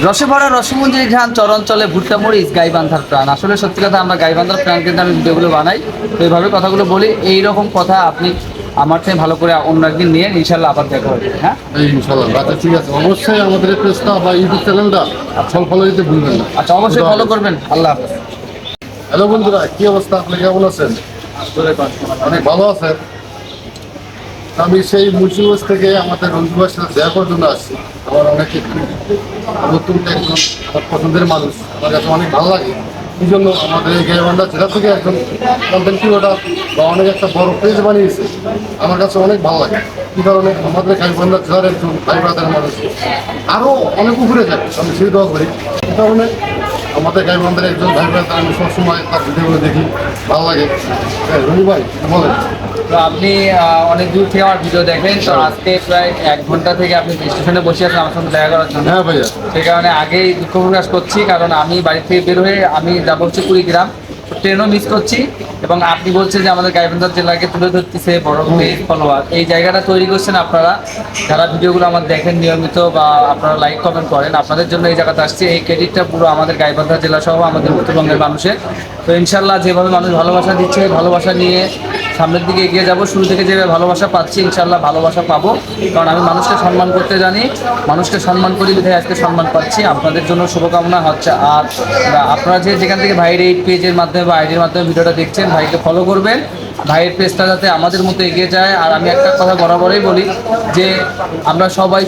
রসে ভরা রসমঞ্জরি ঘ্রাণ চরাঞ্চলে ভুট্টা মরিচ গাইবান্ধার প্রাণ। আসলে সত্যি কথা, আমরা গাইবান্ধার প্রাণ কিন্তু আমি ভিডিওগুলো বানাই, তো এইভাবে কথাগুলো বলি। এইরকম কথা আপনি আমার থেকে ভালো করে অন্য একদিন নিয়ে ইনশাল্লাহ আবার দেখা হবে। হ্যাঁ ইনশাল্লাহ, আচ্ছা ঠিক আছে। অবশ্যই আমাদের এই পেজটা বা ইউটিউব চ্যানেলটা ফলো দিতে ভুলবেন না। আচ্ছা, অবশ্যই ফলো করবেন। আল্লাহ হাফেজ। হ্যালো বন্ধুরা, কি অবস্থা? আপনি কেমন আছেন? অনেক ভালো আছেন। আমি সেই মুন্সিগঞ্জ থেকে আমাদের রঞ্জুভাইয়ের সাথে দেখা করার জন্য আসছি। আমার অনেক নতুন একজন আমার পছন্দের মানুষ, আমার কাছে অনেক ভালো লাগে। এই জন্য আমাদের এই গাইবান্ধা জেলা থেকে একজন কন্টেন্ট ক্রিয়েটর বা অনেক একটা বড় পেজ বানিয়েছে, আমার কাছে অনেক ভালো লাগে। এই কারণে আমাদের গাইবান্ধা জেলার একজন ভাই ব্রাদার মানুষ আরও অনেক উপরে যায়, আমি সেই দোয়া করি। এই কারণে আমাদের গাইবান্ধার একজন ভাই ব্রাদার, আমি সবসময় তার ভিডিওগুলো দেখি, ভালো লাগে। হ্যাঁ রঞ্জু ভাই, বলেন। তো আপনি অনেক দূর থেকে আমার ভিডিও দেখেন, তো আজকে প্রায় 1 ঘন্টা থেকে আপনি স্টেশনে বসে আছেন আমার সঙ্গে দেখা করার জন্য। হ্যাঁ ভাইয়া। সেই কারণে আগেই দুঃখ প্রকাশ করছি, কারণ আমি বাড়ি থেকে বের হয়ে আমি যাবো হচ্ছে কুড়িগ্রাম, ট্রেনও মিস করছি। এবং আপনি বলছেন যে আমাদের গাইবান্ধা জেলাকে তুলে ধরতেছে বড় পেজ ফলোয়ার, এই জায়গাটা তৈরি করছেন আপনারা যারা ভিডিওগুলো আমার দেখেন নিয়মিত বা আপনারা লাইক কমেন্ট করেন, আপনাদের জন্য এই জায়গাতে আসছে। এই ক্রেডিটটা পুরো আমাদের গাইবান্ধা জেলা সহ আমাদের উত্তরবঙ্গের মানুষের। তো ইনশাল্লাহ যেভাবে মানুষ ভালোবাসা দিচ্ছে, ভালোবাসা নিয়ে সামনের দিকে এগিয়ে যাব। শুরু থেকে যেভাবে ভালোবাসা পাচ্ছি, ইনশাল্লাহ ভালোবাসা পাবো, কারণ আমি মানুষকে সম্মান করতে জানি, মানুষকে সম্মান করি বিধায় আজকে সম্মান পাচ্ছি। আপনাদের জন্য শুভকামনা হচ্ছে। আর আপনারা যেখান থেকে ভাইয়ের এই পেজের মাধ্যমে বা আইডির মাধ্যমে ভিডিওটা দেখছেন, ভাইকে ফলো করবেন, ভাইয়ের পেজটা যাতে আমাদের মতো এগিয়ে যায়। আর আমি একটা কথা বরাবরই বলি যে আমরা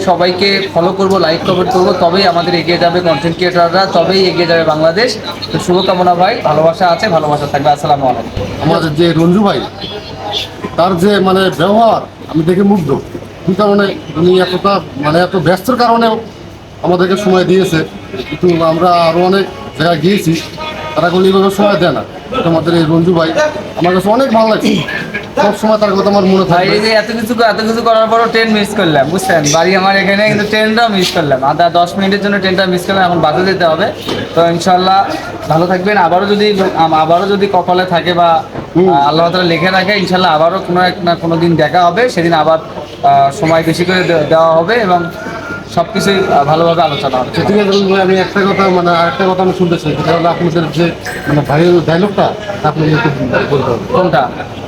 সবাইকে ফলো করব, লাইক কমেন্ট করবো, তবেই আমাদের এগিয়ে যাবে কন্টেন্ট ক্রিয়েটররা, তবেই এগিয়ে যাবে বাংলাদেশ। তো শুভকামনা ভাই, ভালোবাসা আছে, ভালোবাসা থাকবে। আসসালামু আলাইকুম। আমাদের যে রঞ্জু ভাই, তার যে মানে ব্যবহার আমি দেখে মুগ্ধ। এই কারণে উনি এতটা মানে এত ব্যস্তর কারণেও আমাদেরকে সময় দিয়েছে। কিন্তু আমরা আরও অনেক জায়গায় গিয়েছি, তারা কোনো এইভাবে সময় দেয় না। কিন্তু আমাদের এই রঞ্জু ভাই আমার কাছে অনেক ভালো লাগছে, সবসময় তার কথা আমার মনে ভাই থাকে। এই যে এত কিছু করার পরও ট্রেন মিস করলাম, বুঝছেন? বাড়ি আমার এখানে, কিন্তু ট্রেনটাও মিস করলাম। 10 মিনিটের জন্য ট্রেনটা মিস করলাম, এখন বাসে যেতে হবে। তো ইনশাল্লাহ ভালো থাকবেন। আবারও যদি কপালে থাকে বা আল্লাহ তাআলা লিখে রাখে, ইনশাল্লাহ আবারও কোনো দিন দেখা হবে। সেদিন আবার সময় বেশি করে দেওয়া হবে এবং সবকিছুই ভালোভাবে আলোচনা হবে। ঠিক আছে রঞ্জু ভাই, আমি একটা কথা মানে আরেকটা কথা আমি শুনতে চাই, সেটা হলো আপনাদের যে মানে ভাইয়ের ডায়লগটা আপনি একটু বলতে হবে। কোনটা?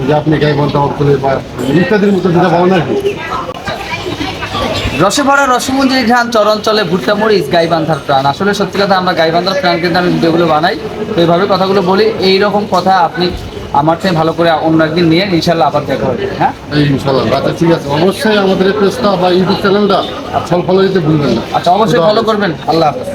যে আপনি গাই বলতে হবে বা ইত্যাদির মতো যেটা বলেন আর কি। রসে ভরা রসমঞ্জরি ঘ্রাণ চরাঞ্চলে ভুট্টা মরিচ গাইবান্ধার প্রাণ। আসলে সত্যি কথা, আমরা গাইবান্ধার প্রাণ কিন্তু আমি ভিডিওগুলো বানাই, তো এইভাবে কথাগুলো বলি। এইরকম কথা আপনি আমার থেকে ভালো করে অন্য একদিন নিয়ে ইনশাল্লাহ আবার দেখা হবে। হ্যাঁ ইনশাল্লাহ, আচ্ছা ঠিক আছে। অবশ্যই আমাদের এই পেজটা বা ইউটিউব চ্যানেলটা ফলো দিতে ভুলবেন না। আচ্ছা, অবশ্যই ফলো করবেন। আল্লাহ হাফেজ।